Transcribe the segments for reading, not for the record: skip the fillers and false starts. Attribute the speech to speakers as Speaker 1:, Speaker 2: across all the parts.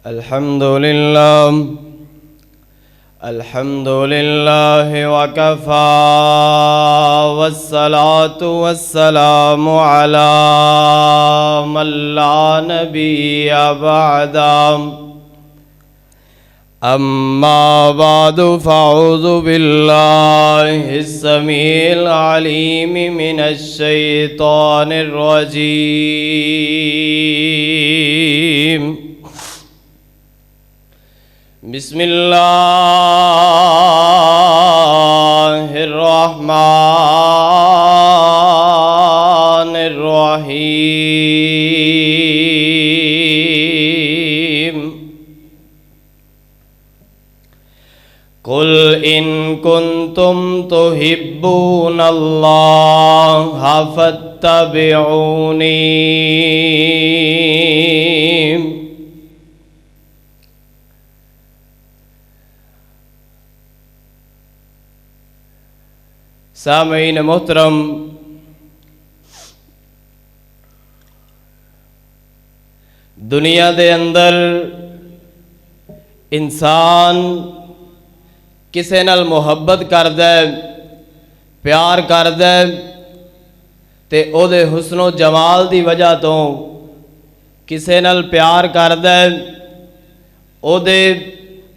Speaker 1: अल्हम्दुलिल्लाह वकफ़ा वस्सलातु वस्सलामु अला मन ला नबिय्य बअदा अम्मा बादु फ़अऊज़ु बिल्लाहिस समीइल अलीम मिनश शैतानिर रजीम। बिस्मिल्लाहिर्रहमानिर्रहीम। कुल इन कुन्तुम तुहिब्बूनल्लाह फत्तबिऊनी। सामीन मोहतरम, दुनिया दे अंदर इंसान किसे नाल मुहब्बत करदा है, प्यार करदा है ते ओदे हुस्नो जमाल दी वजह तो किसे नाल प्यार करदा है, ओदे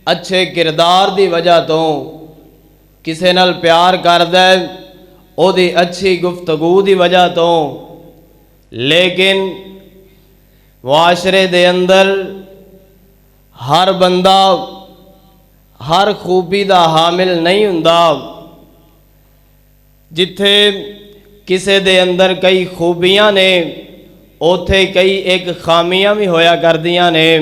Speaker 1: अच्छे किरदार दी वजह तो किसे नाल प्यार करदा है, ओदी अच्छी गुफ्तगू दी वजह तो। लेकिन मुआशरे दे अंदर हर बंदा हर खूबी दा हामिल नहीं हुंदा। जिथे किसे दे अंदर कई खूबियां ने, उथे कई एक खामियां भी होया करदियां ने।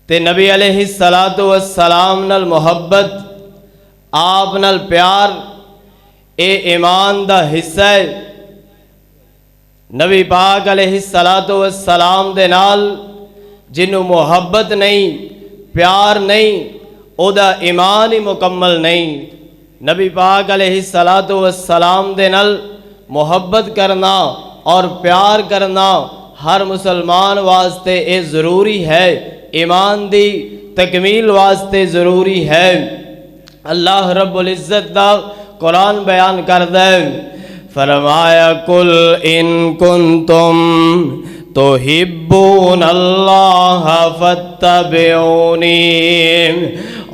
Speaker 1: ते नबी अलैहिस्सलातु वस्सलाम नाल मुहब्बत, आप नाल प्यार, ए ईमान दा हिस्सा है। नबी पाक अलैहिस्सलातु वस्सलाम दे नाल जिन्हों मुहब्बत नहीं, प्यार नहीं, ओदा ईमान ही मुकम्मल नहीं। नबी पाक अलैहिस्सलातु वस्सलाम दे नाल मुहब्बत करना और प्यार करना हर मुसलमान वास्ते ये ज़रूरी है, ईमान दी तकमील वास्ते ज़रूरी है। अल्लाह रब्बुल इज़्ज़त दा कुरान बयान करदा है, फरमाया कुल इन कुन्तुम तुहिब्बूनल्लाह फत्तबिऊनी।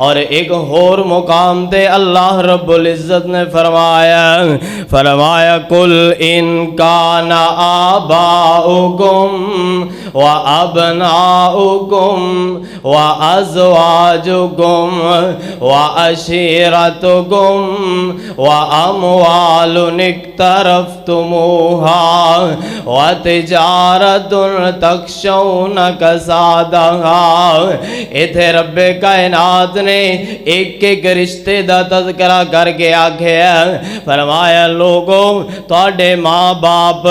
Speaker 1: और एक होर मुकाम ते अल्लाह रब्बुल इज़्ज़त ने फरमाया कुल इन काना आबाउकुम व अबनाउकुम व अज़वाजुकुम व अशीरतुकुम व अमवालुन इक़्तरफ़्तुमूहा व तिजारतुन तख़शौन कसादहा। इथे रब्बे कायनात ने एक एक रिश्ते दा तज़किरा करके आख्या, फरमाया लोगों तुहाडे माँ बाप,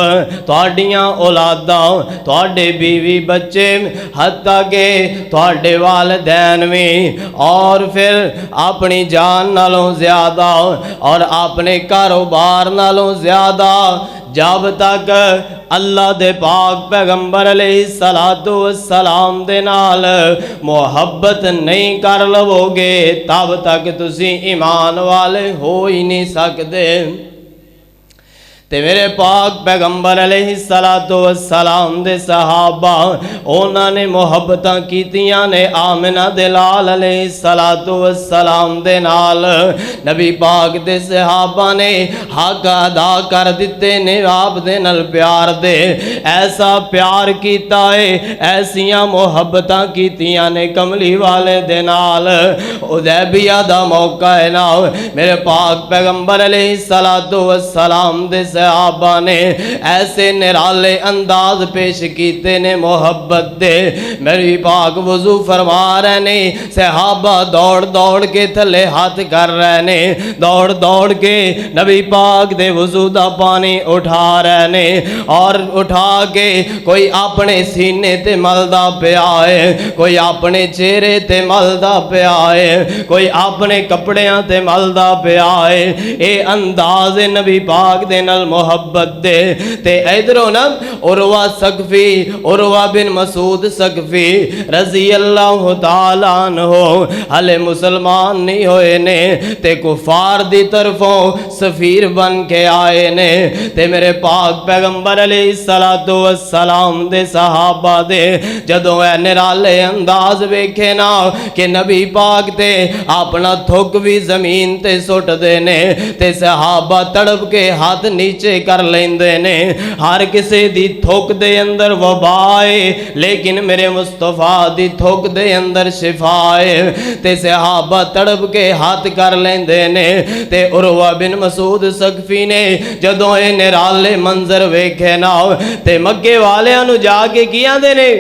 Speaker 1: तुहाडियां औलादां, तुहाडे बीवी बच्चे, हत्ता के तुहाडे वालिदैन में, और फिर अपनी जान नालों ज़्यादा और अपने कारोबार नालों ज़्यादा जब तक अल्लाह दे पाक पैगंबर अलैहिस्सलातु वस्सलाम दे नाल मुहब्बत नहीं कर लवोगे, तब तक तुसी ईमान वाले हो ही नहीं सकते। ते मेरे पाक पैगंबर अलैहिस्सलातु वस्सलाम दे सहाबा, उन्होंने मुहब्बतां कीतियां ने आमिना दे लाल अलैहिस्सलातु वस्सलाम दे नाल। नबी पाक दे सहाबा ने हक अदा कर दिते ने आप दे नाल प्यार दे। ऐसा प्यार कीता है, ऐसियां मुहब्बतां कीतियां ने कमली वाले दे नाल। हुदैबिया दा मौका है ना, मेरे पाक पैगंबर अलैहिस्सलातु वस्सलाम दे सहाबा ने ऐसे निराले अंदाज पेश कीते ने मोहब्बत दे। मेरी पाक वजू फरमा रहे ने, सहाबा दौड़ दौड़ के थले हाथ कर रहे ने, दौड़ दौड़ के नबी पाक दे वजू दा पानी उठा रहे ने, और उठा के कोई अपने सीने ते मलदा पिया है, कोई अपने चेहरे ते मलदा पिया है, कोई अपने कपड़ियां ते मलदा पिया है। ये अंदाज नबी पाक दे नाल मुहब्बत दे। ते इधरों ना उरवा सकफी, उरवा बिन मसूद सकफी रजी अल्लाह तआला अन्हो हले मुसलमान नहीं होए ने ते कुफार दी तरफों सफीर बन के आए ने। ते मेरे पाक पैगंबर अलैहिस्सलातु वस्सलाम दे सहाबा दे जदों ऐ निराले अंदाज वेखे ना कि नबी पाक ते अपना थुक भी जमीन ते सुट दे ने ते सहाबा तड़प के हाथ नीचे कर लेंदे ने। हर किसी दी थुक दे अंदर वबाए लेकिन मेरे मुस्तफा दी थुक दे अंदर शिफाए। ते सहाबा तड़प के हाथ कर लेंदे ने। ते उरवा बिन मसूद सकफी ने जदों ये निराले मंजर वेखे ना ते मक्के वालियां नु जाके की आंदे ने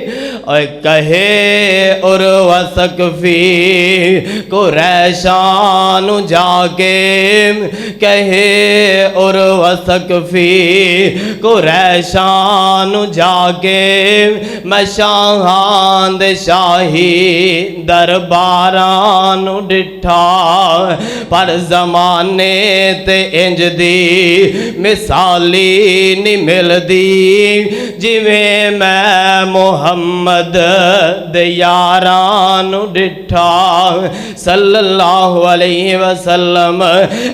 Speaker 1: ओए कहे उरवा सकफी कुरैशान जाके कहे उरवा सकफी कुरैशान जाके मैं शाहां दे शाही दरबारां नु डिठा पर जमाने ते इंज दी मिसाली नहीं मिलदी जिवें मैं मुहम्मद दे यारां नु डिठा सल्लल्लाहु अलैहि वसल्लम।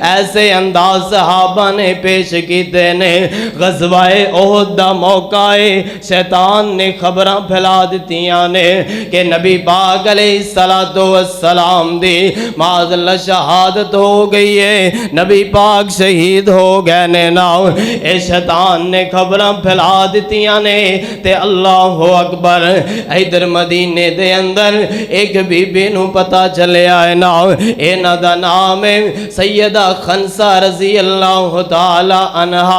Speaker 1: ऐसे अंदाज सहाबा ने पेश कीते ने। गज़वाए ओहद दा मौका है, शैतान ने खबरां फैला दित्तियां ने कि नबी पाक अलैहिस्सलातु वस्सलाम दी माज़अल्लाह शहादत हो गई है, नबी पाक शहीद हो गए ने ना। ए शैतान ने खबरां फैला दित्तियां ने ते अल्लाहु अकबर। इधर मदीने दे अंदर एक बीबी नू पता चलिया है ना, इन्हां दा नाम है सैयदा खनसा रजी अल्लाह तआला अन्हा।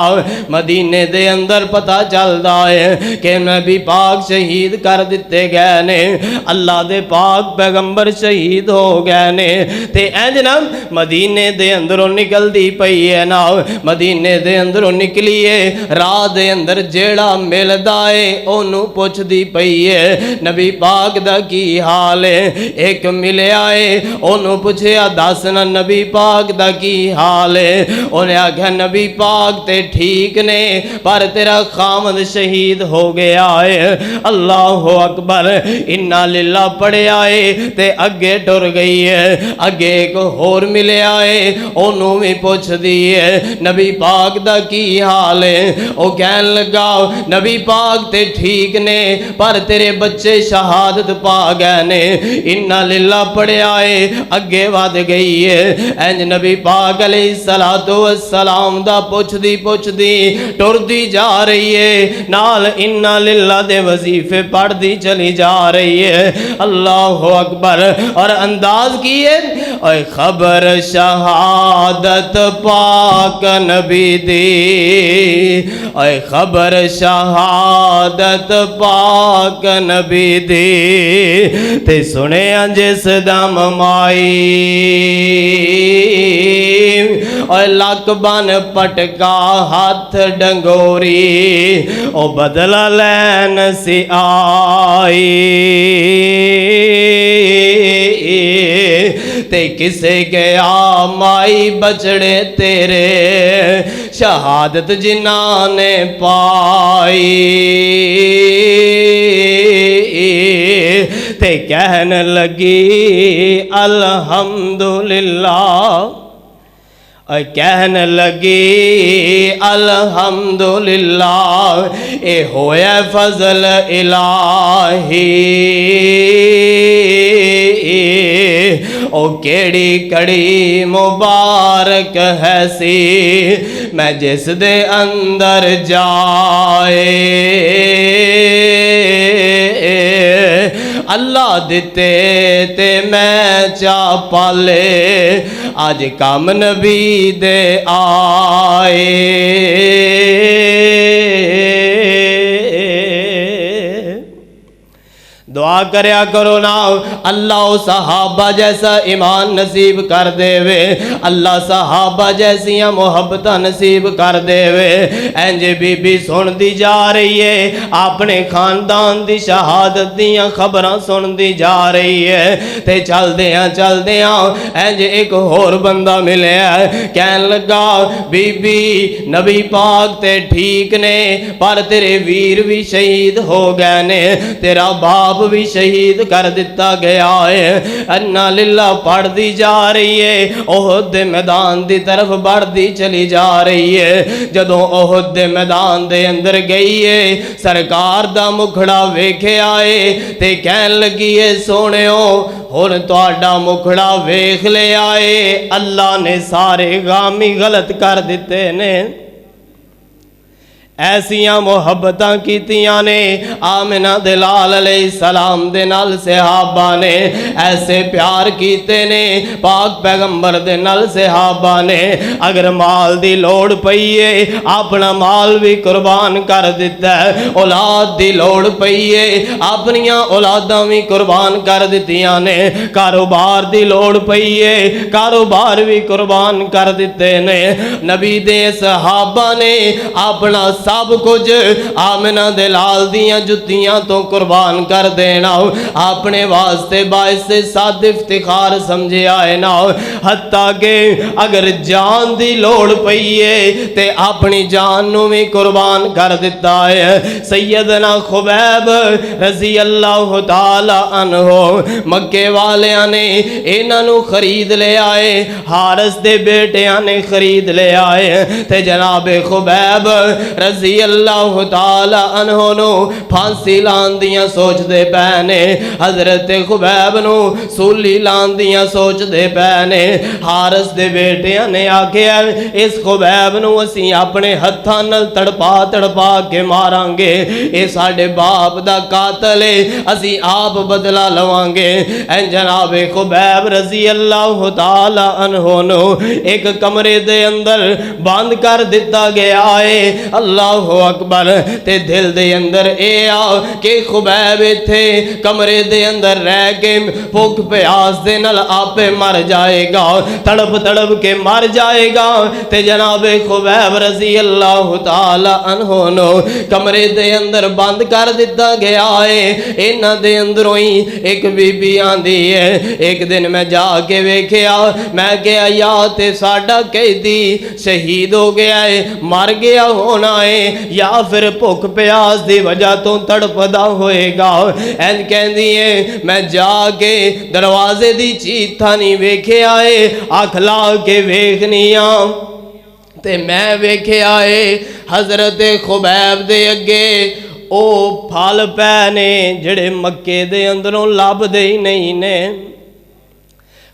Speaker 1: मदीने दे अंदर पता चलता है कि नबी पाक शहीद कर दिते गए ने, अल्लाह दे पाक पैगंबर शहीद हो गए ने। ते इंज ना मदीने दे अंदरों निकलदी पई है ना, मदीने दे अंदरों निकली है राह दे अंदर जेड़ा मिलदा है ओनू पुछदी पई है नबी पाक दा की हाल है। एक मिलिया है ओनू पुछया दस ना नबी पाक दा की हाल है। उन्हें आख्या नबी पाक ते ठीक ने पर तेरा खामद शहीद हो गया है। अल्लाह अकबर। इन्ना लिल्ला पढ़िया है ते अगे टुर गई है। अगे एक होर मिलिया है ओनू भी पुछ दी है नबी पाक दा की हाल है। ओ कहन लगा नबी पाक ते ठीक ने पर तेरे बच्चे शहादत पा गए ने। इन्ना लिल्ला पढ़िया है अगे वध गई है। इंज नबी पाक अलैहिस्सलातु वस्सलाम दा पुछदी पुछदी टुरदी जा रही है, नाल इन्ना लिल्ला दे वजीफे पढ़दी चली जा रही है। अल्लाह अकबर। और अंदाज की है ओए खबर शहादत पाक नबी दी, ओए खबर शहादत पाक नबी दी ते सुने जिस दम माई और लक बन पटका हाथ डंगोरी ओ बदला लैन सी आई ते किसे गया माई बचड़े तेरे शहादत जिन्ना ने पाई ते कहन लगी अल्हम्दुलिल्लाह, कहन लगी अल्हम्दुलिल्लाह ए होया फजल इलाही। ओ केड़ी कड़ी मुबारक है सी मैं जिस दे अंदर जाए अल्लाह दिते ते मैं चा पाले आज काम नबी दे आए। दुआ दुआ करया करो ना अल्लाह सहाबा जैसा ईमान नसीब कर देवे, अल्लाह सहाबा जैसियां मोहब्बत नसीब कर देवे। इंज बीबी सुनती जा रही है अपने खानदान की शहादत दियां खबरां सुनती जा रही है। ते चलदियां इंज एक होर बंदा मिलिया, कहन लगा बीबी नबी पाक ते ठीक ने पर तेरे वीर भी शहीद हो गए ने, तेरा बाप भी शहीद कर दिता गया है। अन्ना लिल्ला पढ़ती जा रही है, ओहद दे मैदान की तरफ बढ़ती चली जा रही है। जदों ओहद दे मैदान दे अंदर गई है सरकार दा मुखड़ा वेख्या है ते कहन लगी है सोहणिओ हुण तुहाडा मुखड़ा वेख लिया है, अल्लाह ने सारे गामी गलत कर दिते ने। ऐसियां मोहब्बतां कीतियां ने आमिना दे लाल अलैहिस्सलाम दे नाल सहाबा ने, ऐसे प्यार कीते ने पाक पैगंबर दे नाल सहाबा ने। अगर माल दी लोड़ पई है अपना माल भी कुर्बान कर दिता है, औलाद दी लोड़ पई है अपनियां औलादां भी कुर्बान कर दित्तियां ने, कारोबार दी लोड़ पई है कारोबार भी कुर्बान कर दिते ने। नबी दे सहाबा ने अपना सब कुछ आमिना दे लाल दियां जुत्तियां तो कुर्बान कर देना अपने वास्ते बाइस से साद इफ्तिखार समझे आए ना। हत्ता के अगर जान दी लोड़ पई है ते अपनी जान नू भी कुर्बान कर दिता है। सैयदना खुबैब रजी अल्लाह तआला अन्हो मक्के वालियां ने इन्हां नू खरीद ले आए, हारिस दे बेटियां ने खरीद ले आए ते जनाबे खुबैब रजी अल्लाह तआला अन्हो नु फांसी लान दियां सोचदे पै ने, हजरत खुबैब नु सूली लान दियां सोचदे पै ने। हारिस दे बेटियां ने आखिया इस खुबैब नु असीं अपने हत्थां नाल तड़पा तड़पा के मारांगे, ये साडे बाप दा कातल है, असीं आप बदला लवांगे। एं जनाबे खुबैब रजी अल्लाह तआला अन्हो नु एक कमरे दे अंदर बंद कर दिता गया है। अल्लाह अकबर ते दिल दे अंदर ए आ कि खुबैब इत्थे कमरे दे अंदर रह के भुख प्यास दे नाल आपे मर जाएगा, तड़प तड़प के मर जाएगा। ते जनाबे खुबैब रजी अल्लाह तआला अन्हो नु कमरे दे अंदर बंद कर दिता गया है। इन्हां दे अंदरों ही एक बीबी आंदी है, एक दिन मैं जाके वेख्या, मैं कहा या ते साडा कैदी शहीद हो गया है, मर गया होना है या फिर भुख प्यास की वजह तो तड़पदा होएगा। इंज कहंदी है मैं जाके दरवाजे दी चीथा नहीं वेख्या है, अख ला के वेखनी आ ते मैं वेख्या है हजरत खुबैब दे अगे ओ फल पै ने जिहड़े मक्के दे अंदरों लभदे ही नहीं ने।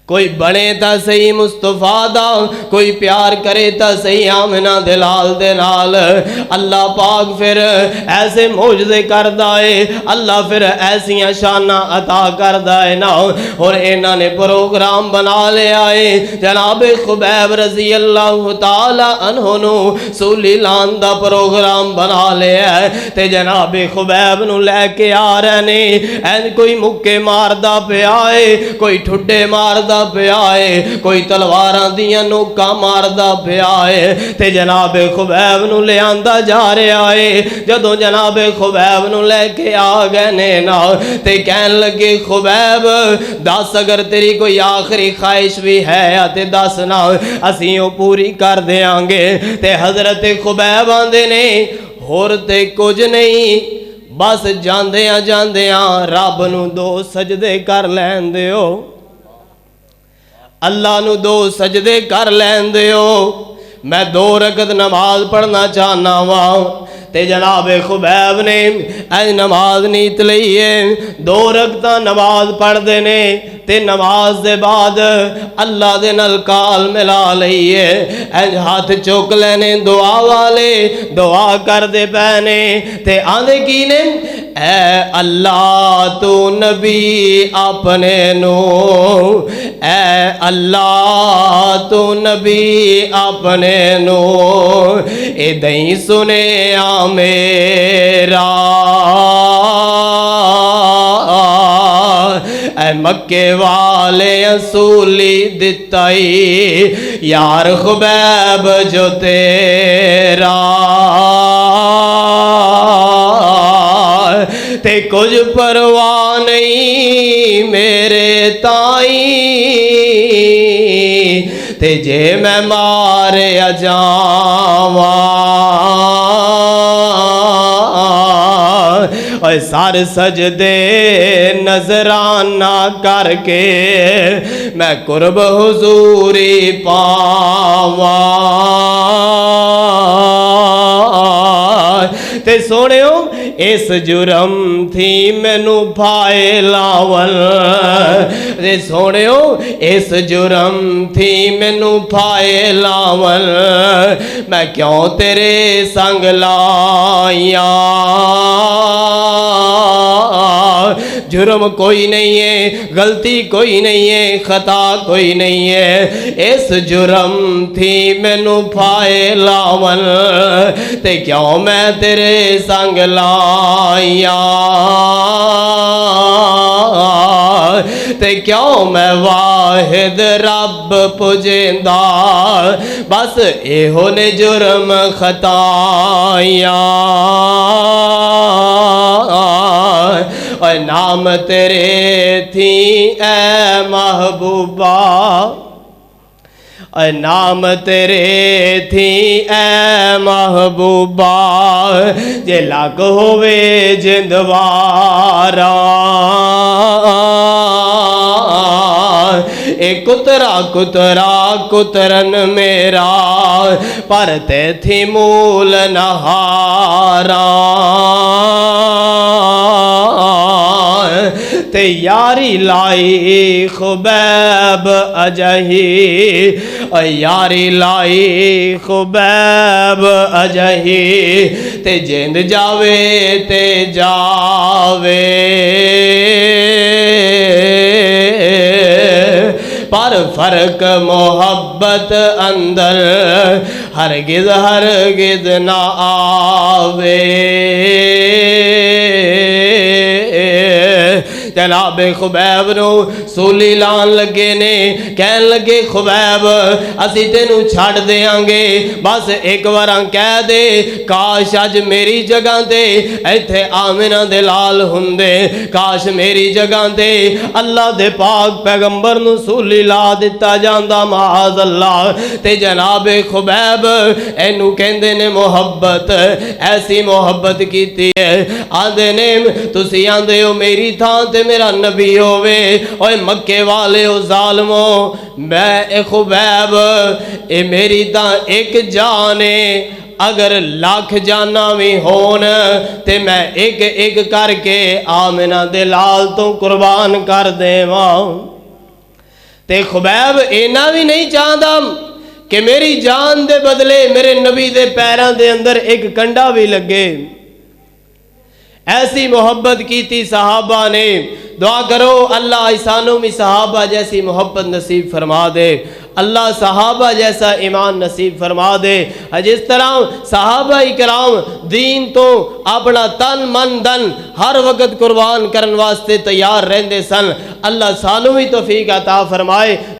Speaker 1: कोई बने तो सही मुस्तफा दा, कोई प्यार करे तो सही आमिना दे लाल दे नाल। अल्लाह पाक फिर ऐसे मौजदे करदा है, अल्लाह फिर ऐसियां शाना अता करदा है ना। और इन्हां ने प्रोग्राम बना लिया है जनाबे खुबैब रजी अल्लाह तआला अन्हो नु सूली लान दा प्रोग्राम बना लिया है ते जनाबे खुबैब नु लैके आ रहे ने। ऐन कोई मुक्के मारदा पिया है, कोई ठुड्डे मारदा पिया है, कोई तलवारां दियां नोकां मारदा पिया है ते जनाबे खुबैब नु ले आंदा जा रहा है। जदों जनाबे खुबैब नु लेके आ गए ने ना ते कहन लगे खुबैब दस अगर तेरी कोई आखिरी ख्वाहिश भी है ते दस ना असीं ओ पूरी कर देंगे। ते हजरत खुबैब आंदे ने होर ते कुछ नहीं, बस जांदियां जांदियां रब नू दो सजदे कर लैन दिओ, अल्लाह नू दो सजदे कर लैन दिओ, मैं दो रकत नमाज पढ़ना चाहना वा। ते जनाबे खुबैब ने अज नमाज नीत लई है, दो रकत नमाज पढ़ते ने ते नमाज दे बाद अल्लाह दे नाल काल मिला लई है। अज हाथ चुक लेने दुआ वाले दुआ करदे पै ने ते आंदे की ने ऐ अल्लाह तू नबी अपने नो, ऐ अल्लाह तू नबी अपने नो, ए दई सुने आ मेरा ऐ मक्के वाले असूली दिताई यार खुबैब जो तेरा ते कुछ परवाह नहीं मेरे ताई ते जे मैं मारे जावा और सार सजदे नजराना करके मैं कुर्ब हुजूरी पावा ते सोनियो इस जुरम थी मैनू फाए लावल ते सोनियो इस जुरम थी मैनू फाए लावल मैं क्यों तेरे संग लाया जुर्म कोई नहीं है गलती कोई नहीं है खता कोई नहीं है इस जुर्म थी मैनू फाए लावल ते क्यों मैं तेरे संग लाया ते क्यों मैं वाहिद रब पुजेंदा बस एहो ने जुर्म खताया और नाम तेरे थी ऐ महबूबा और नाम तेरे थी ऐ महबूबा जे लग होवे जिंदवारा ए कुतरा कुतरा कुतरन मेरा पर ते थी मूल नहारा ते यारी लाई खुबैब अजही यारी लाई खुबैब अजही ते जिंद जावे ते जावे पर फर्क मोहब्बत अंदर हरगिज ना आवे जनाब खुबैब नू सूली लान लगे ने कहन लगे खुबैब असी तेनू छड़ देंगे बस एक बार कह दे काश अज मेरी जगह ते इत्थे आमिना दे लाल हुंदे काश मेरी जगह ते अल्लाह दे पाक पैगंबर नू सूली ला दिता जांदा माज अल्लाह ते जनाब खुबैब एनू कहंदे ने मोहब्बत ऐसी मोहब्बत कीती है आंदे ने तुसी आंदे हो मेरी थां ते मेरा नबी होवे ओए मक्के वाले ओ जालमो मैं ए खुबैब ए मेरी तां एक जान है अगर लाख जाना भी होन ते मैं एक एक करके आमिना दे लाल तो कुर्बान कर देवां ते खुबैब इना भी नहीं चाहता कि मेरी जान दे बदले मेरे नबी दे पैरों दे अंदर एक कंडा भी लगे ऐसी मोहब्बत की थी सहाबा ने दुआ करो अल्लाह इसानों में सहाबा जैसी मोहब्बत नसीब फरमा दे अल्लाह सहाबा जैसा ईमान नसीब फरमा दे जिस तरह सहाबा इकराम दीन तो अपना तन मन धन हर वक्त कुर्बान करने वास्ते तैयार रहते सन अल्लाह सानू भी तौफीक अता फरमाए